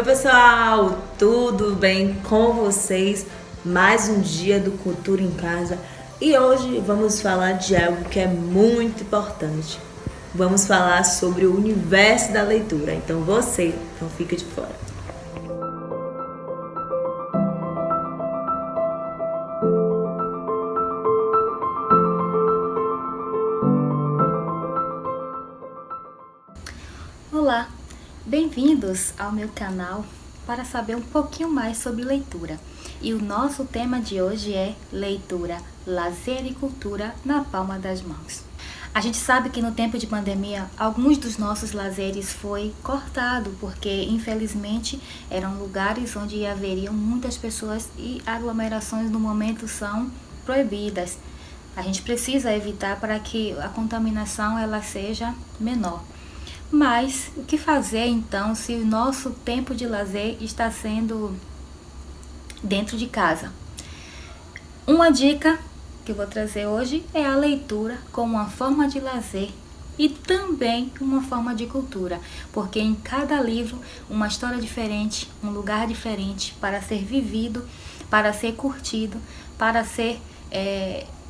Oi pessoal, tudo bem com vocês? Mais um dia do Cultura em Casa e hoje vamos falar de algo que é muito importante. Vamos falar sobre o universo da leitura, então você não fica de fora. Olá, bem-vindos ao meu canal para saber um pouquinho mais sobre leitura. E o nosso tema de hoje é leitura, lazer e cultura na palma das mãos. A gente sabe que no tempo de pandemia, alguns dos nossos lazeres foi cortado, porque infelizmente eram lugares onde haveriam muitas pessoas e aglomerações no momento são proibidas. A gente precisa evitar para que a contaminação ela seja menor. Mas o que fazer então se o nosso tempo de lazer está sendo dentro de casa? Uma dica que eu vou trazer hoje é a leitura como uma forma de lazer e também uma forma de cultura, porque em cada livro uma história diferente, um lugar diferente para ser vivido, para ser curtido, para ser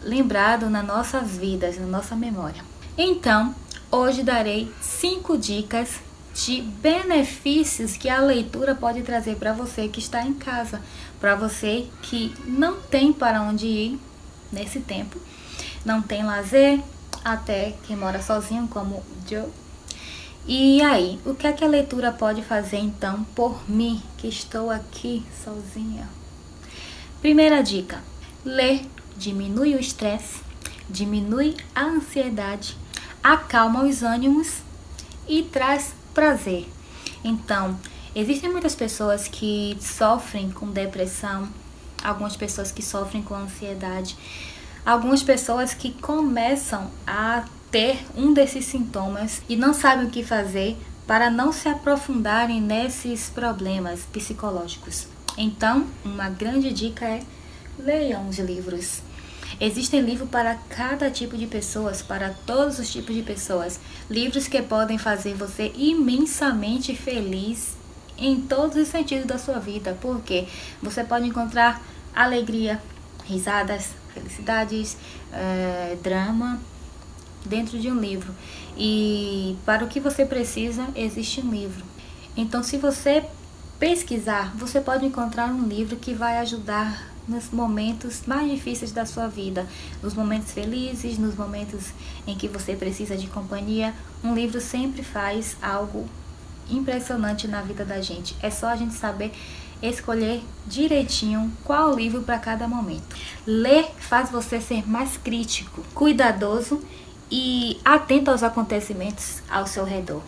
lembrado nas nossas vidas, na nossa memória. Então, hoje darei 5 dicas de benefícios que a leitura pode trazer para você que está em casa, para você que não tem para onde ir nesse tempo, não tem lazer, até quem mora sozinho como Joe. E aí, o que é que a leitura pode fazer então por mim, que estou aqui sozinha? Primeira dica, ler diminui o estresse, diminui a ansiedade, acalma os ânimos e traz prazer. Então, existem muitas pessoas que sofrem com depressão, algumas pessoas que sofrem com ansiedade, algumas pessoas que começam a ter um desses sintomas e não sabem o que fazer para não se aprofundarem nesses problemas psicológicos. Então, uma grande dica é leiam os livros. Existem livros para cada tipo de pessoas, para todos os tipos de pessoas. Livros que podem fazer você imensamente feliz em todos os sentidos da sua vida. Porque você pode encontrar alegria, risadas, felicidades, drama dentro de um livro. E para o que você precisa, existe um livro. Então, se você pesquisar, você pode encontrar um livro que vai ajudar nos momentos mais difíceis da sua vida, nos momentos felizes, nos momentos em que você precisa de companhia. Um livro sempre faz algo impressionante na vida da gente. É só a gente saber escolher direitinho qual livro para cada momento. Ler faz você ser mais crítico, cuidadoso e atento aos acontecimentos ao seu redor.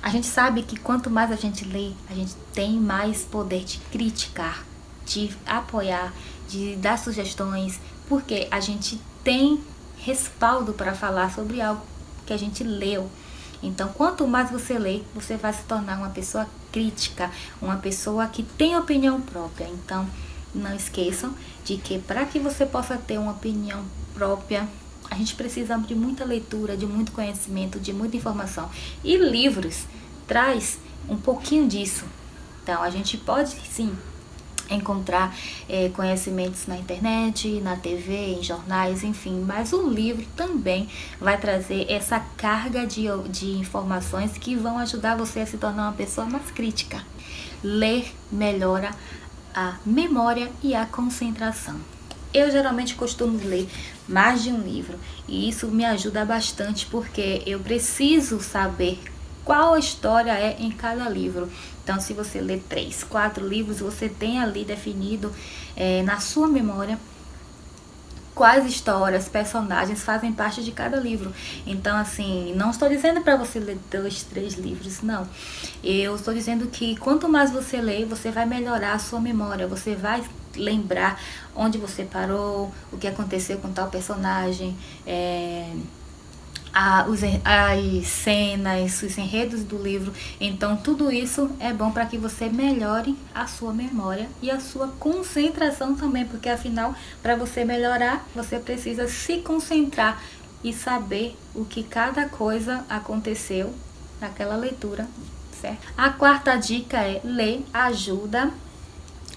A gente sabe que quanto mais a gente lê, a gente tem mais poder de criticar, de apoiar, de dar sugestões, porque a gente tem respaldo para falar sobre algo que a gente leu. Então, quanto mais você lê, você vai se tornar uma pessoa crítica, uma pessoa que tem opinião própria. Então, não esqueçam de que para que você possa ter uma opinião própria, a gente precisa de muita leitura, de muito conhecimento, de muita informação. E livros traz um pouquinho disso. Então, a gente pode sim encontrar conhecimentos na internet, na TV, em jornais, enfim. Mas o livro também vai trazer essa carga de informações que vão ajudar você a se tornar uma pessoa mais crítica. Ler melhora a memória e a concentração. Eu geralmente costumo ler mais de um livro e isso me ajuda bastante porque eu preciso saber qual a história é em cada livro. Então, se você lê 3, 4 livros, você tem ali definido na sua memória quais histórias, personagens fazem parte de cada livro. Então, assim, não estou dizendo para você ler 2, 3 livros, não. Eu estou dizendo que quanto mais você lê, você vai melhorar a sua memória, você vai lembrar onde você parou, o que aconteceu com tal personagem, as cenas, os enredos do livro. Então tudo isso é bom para que você melhore a sua memória e a sua concentração também, porque afinal, para você melhorar, você precisa se concentrar e saber o que cada coisa aconteceu naquela leitura certo? A quarta dica é: ler ajuda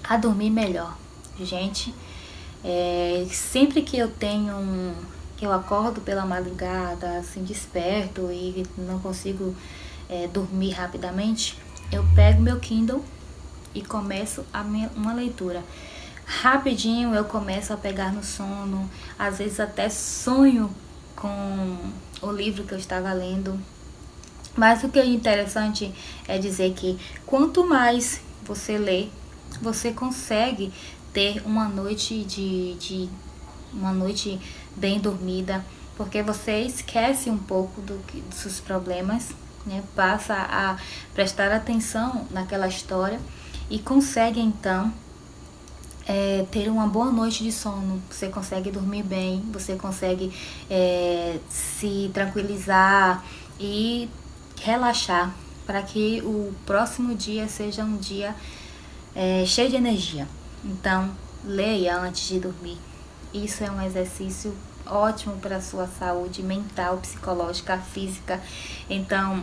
a dormir melhor. Gente, sempre que que eu acordo pela madrugada, assim, desperto e não consigo dormir rapidamente, eu pego meu Kindle e começo uma leitura. Rapidinho eu começo a pegar no sono, às vezes até sonho com o livro que eu estava lendo. Mas o que é interessante é dizer que quanto mais você lê, você consegue ter uma noite uma noite bem dormida, porque você esquece um pouco dos seus problemas, né? Passa a prestar atenção naquela história e consegue então ter uma boa noite de sono. Você consegue dormir bem, você consegue se tranquilizar e relaxar para que o próximo dia seja um dia cheio de energia. Então, leia antes de dormir. Isso é um exercício ótimo para a sua saúde mental, psicológica, física. Então,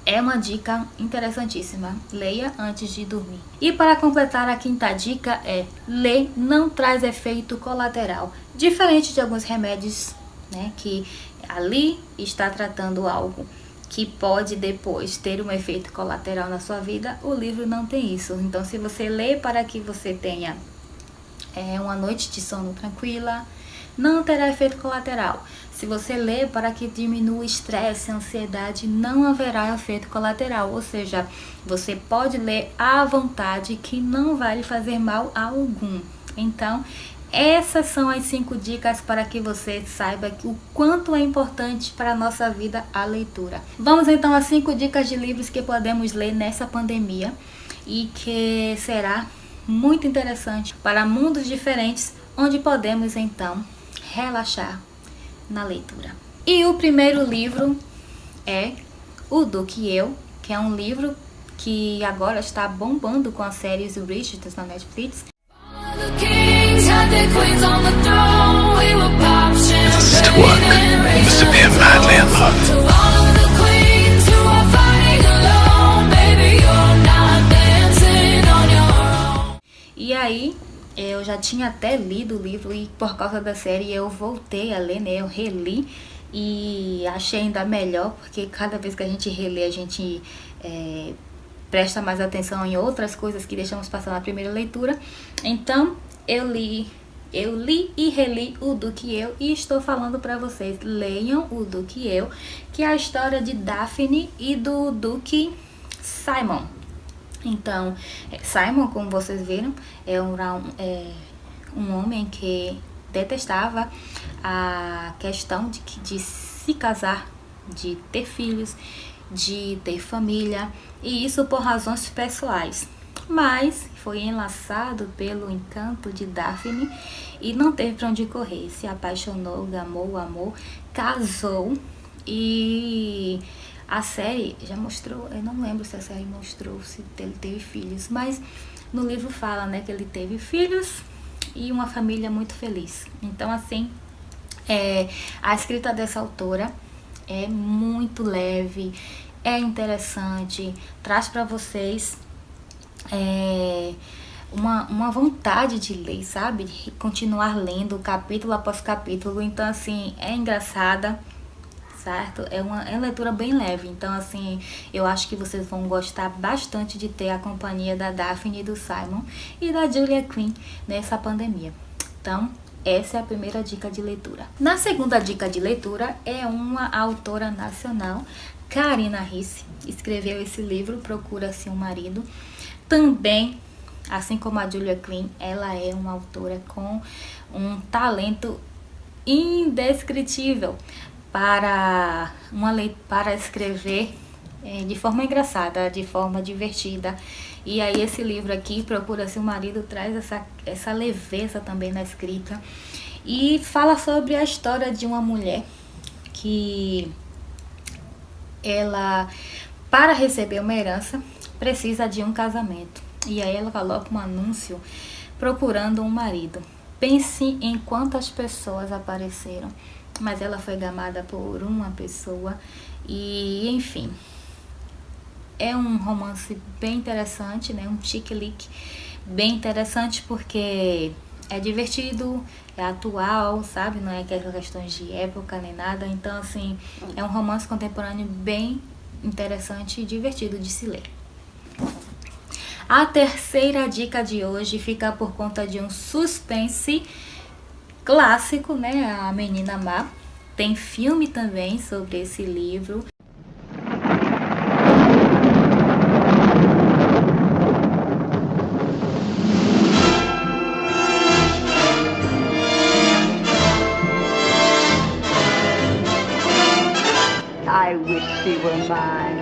é uma dica interessantíssima. Leia antes de dormir. E para completar, a quinta dica é: ler não traz efeito colateral. Diferente de alguns remédios, né, que ali está tratando algo que pode depois ter um efeito colateral na sua vida, o livro não tem isso. Então, se você lê para que você tenha uma noite de sono tranquila, não terá efeito colateral. Se você lê para que diminua o estresse, a ansiedade, não haverá efeito colateral. Ou seja, você pode ler à vontade, que não vai lhe fazer mal algum. Então, essas são as 5 dicas para que você saiba o quanto é importante para a nossa vida a leitura. Vamos então às 5 dicas de livros que podemos ler nessa pandemia e que será muito interessante para mundos diferentes, onde podemos então relaxar na leitura. E o primeiro livro é O Duque e Eu, que é um livro que agora está bombando com a série Bridgerton na Netflix. E aí, eu já tinha até lido o livro e por causa da série eu voltei a ler, né? Eu reli e achei ainda melhor, porque cada vez que a gente relê, a gente presta mais atenção em outras coisas que deixamos passar na primeira leitura. Então, eu li e reli O Duque e Eu e estou falando para vocês: leiam O Duque e Eu, que é a história de Daphne e do Duque Simon. Então, Simon, como vocês viram, é um homem que detestava a questão de se casar, de ter filhos, de ter família, e isso por razões pessoais. Mas foi enlaçado pelo encanto de Daphne e não teve para onde correr. Se apaixonou, amou, casou. E a série já mostrou, eu não lembro se a série mostrou se ele teve filhos, mas no livro fala, né, que ele teve filhos e uma família muito feliz. Então, assim, a escrita dessa autora é muito leve, é interessante, traz para vocês uma vontade de ler, sabe? De continuar lendo capítulo após capítulo. Então, assim, é engraçada, certo? É uma leitura bem leve. Então, assim, eu acho que vocês vão gostar bastante de ter a companhia da Daphne e do Simon e da Julia Quinn nessa pandemia. Então, essa é a primeira dica de leitura. Na segunda dica de leitura é uma autora nacional, Karina Risse, escreveu esse livro, Procura-se um Marido. Também, assim como a Julia Quinn, ela é uma autora com um talento indescritível para escrever de forma engraçada, de forma divertida. E aí esse livro aqui, Procura-se um Marido, traz essa leveza também na escrita e fala sobre a história de uma mulher que ela, para receber uma herança, precisa de um casamento. E aí ela coloca um anúncio procurando um marido. Pense em quantas pessoas apareceram, mas ela foi gamada por uma pessoa. E enfim, é um romance bem interessante, né? Um chick lit bem interessante porque é divertido, é atual, sabe? Não é aquelas questões de época nem nada. Então, assim, é um romance contemporâneo bem interessante e divertido de se ler. A terceira dica de hoje fica por conta de um suspense clássico, né? A Menina Má. Tem filme também sobre esse livro. I wish she were mine.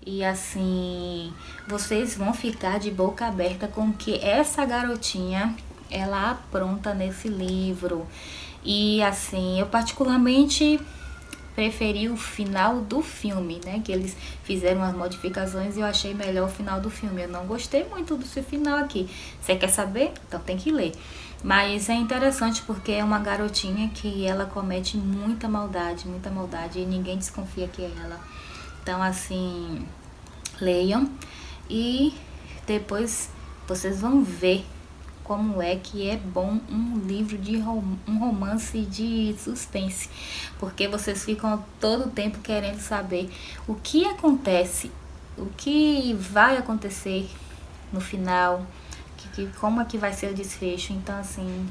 E assim, vocês vão ficar de boca aberta com o que essa garotinha, ela apronta nesse livro. E assim, eu particularmente preferi o final do filme, né? Que eles fizeram as modificações e eu achei melhor o final do filme. Eu não gostei muito desse final aqui. Você quer saber? Então tem que ler. Mas é interessante porque é uma garotinha que ela comete muita maldade e ninguém desconfia que é ela. Então assim, leiam e depois vocês vão ver como é que é bom um livro de um romance de suspense, porque vocês ficam todo o tempo querendo saber o que acontece, o que vai acontecer no final, como é que vai ser o desfecho. Então assim,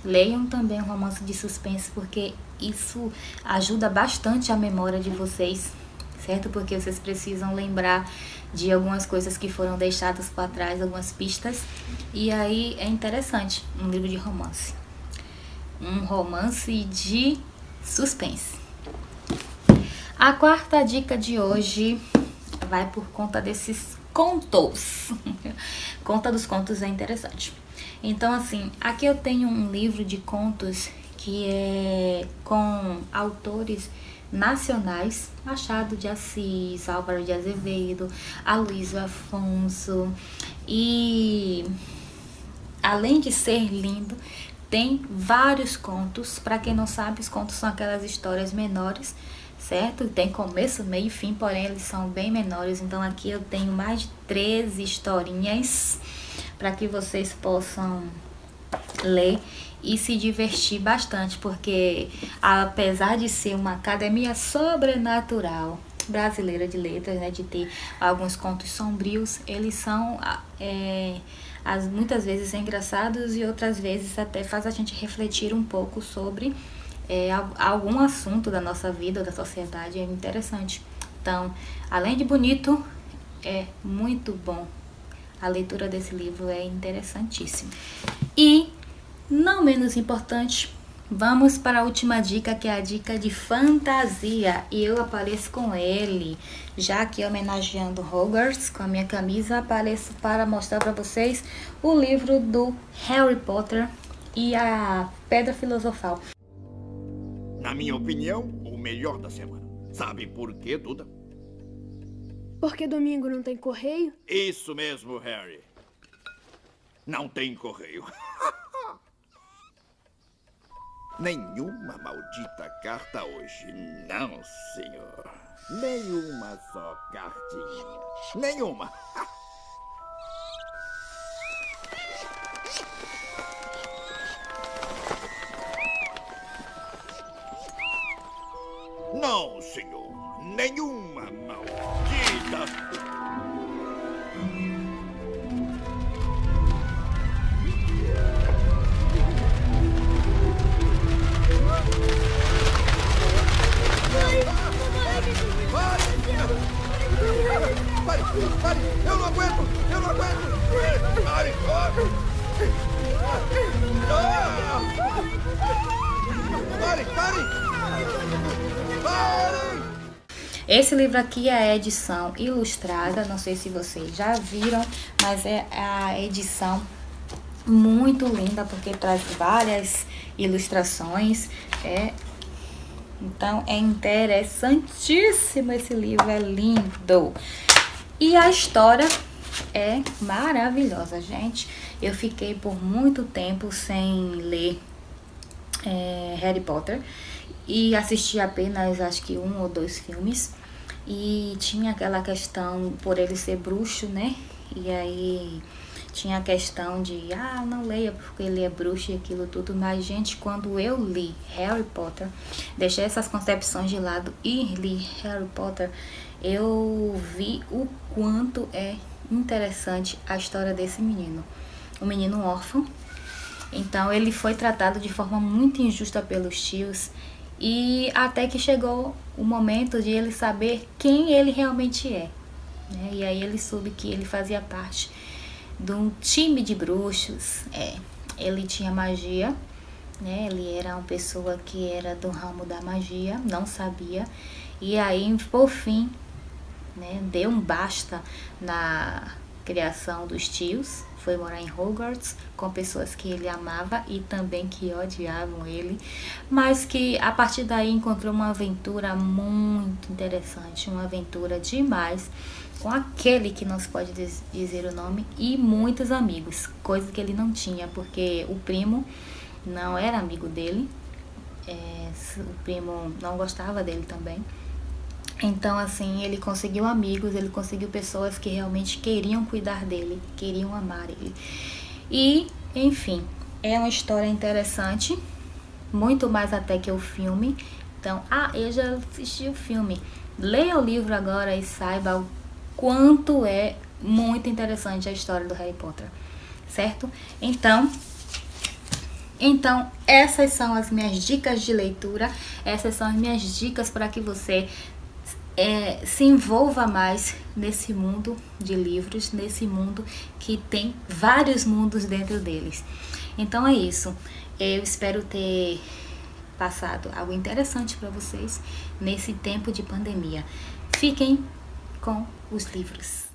leiam também um romance de suspense, porque isso ajuda bastante a memória de vocês, certo? Porque vocês precisam lembrar de algumas coisas que foram deixadas para trás, algumas pistas. E aí é interessante um livro de romance. Um romance de suspense. A quarta dica de hoje vai por conta desses contos. Conta dos contos é interessante. Então assim, aqui eu tenho um livro de contos que é com autores nacionais: Machado de Assis, Álvaro de Azevedo, Aloysio Afonso. E além de ser lindo, tem vários contos. Para quem não sabe, os contos são aquelas histórias menores, certo? Tem começo, meio e fim, porém eles são bem menores. Então aqui eu tenho mais de 13 historinhas para que vocês possam ler e se divertir bastante, porque apesar de ser uma academia sobrenatural brasileira de letras, né, de ter alguns contos sombrios, eles são muitas vezes engraçados e outras vezes até faz a gente refletir um pouco sobre algum assunto da nossa vida, da sociedade. É interessante. Então, além de bonito, é muito bom. A leitura desse livro é interessantíssima. E não menos importante, vamos para a última dica, que é a dica de fantasia. E eu apareço com ele, já aqui homenageando Hogwarts, com a minha camisa, apareço para mostrar para vocês o livro do Harry Potter e a Pedra Filosofal. Na minha opinião, o melhor da semana. Sabe por quê, Duda? Porque domingo não tem correio? Isso mesmo, Harry. Não tem correio. Nenhuma maldita carta hoje. Não, senhor. Nenhuma só cartinha. Nenhuma. Não, senhor. Nenhuma maldita. Pare! Eu não aguento! Pare! Pare! Esse livro aqui é a edição ilustrada, não sei se vocês já viram, mas é a edição muito linda, porque traz várias ilustrações. Então é interessantíssimo esse livro, é lindo. E a história é maravilhosa, gente. Eu fiquei por muito tempo sem ler Harry Potter. e assisti apenas, acho que 1 ou 2 filmes. E tinha aquela questão, por ele ser bruxo, né? E aí tinha a questão de, não leia porque ele é bruxo e aquilo tudo. Mas, gente, quando eu li Harry Potter, deixei essas concepções de lado e li Harry Potter, eu vi o quanto é interessante a história desse menino. Um menino órfão. Então, ele foi tratado de forma muito injusta pelos tios. E até que chegou o momento de ele saber quem ele realmente é, né? E aí ele soube que ele fazia parte de um time de bruxos. Ele tinha magia, né? Ele era uma pessoa que era do ramo da magia, não sabia. E aí, por fim, né, deu um basta na criação dos tios. Foi morar em Hogwarts com pessoas que ele amava e também que odiavam ele, mas que a partir daí encontrou uma aventura muito interessante, uma aventura demais, com aquele que não se pode dizer o nome, e muitos amigos, coisa que ele não tinha, porque o primo não era amigo dele, o primo não gostava dele também. Então, assim, ele conseguiu amigos, ele conseguiu pessoas que realmente queriam cuidar dele, queriam amar ele. E, enfim, é uma história interessante, muito mais até que o filme. Então, eu já assisti o filme. Leia o livro agora e saiba o quanto é muito interessante a história do Harry Potter, certo? Então, essas são as minhas dicas de leitura, essas são as minhas dicas para que você se envolva mais nesse mundo de livros, nesse mundo que tem vários mundos dentro deles. Então é isso. Eu espero ter passado algo interessante para vocês nesse tempo de pandemia. Fiquem com os livros.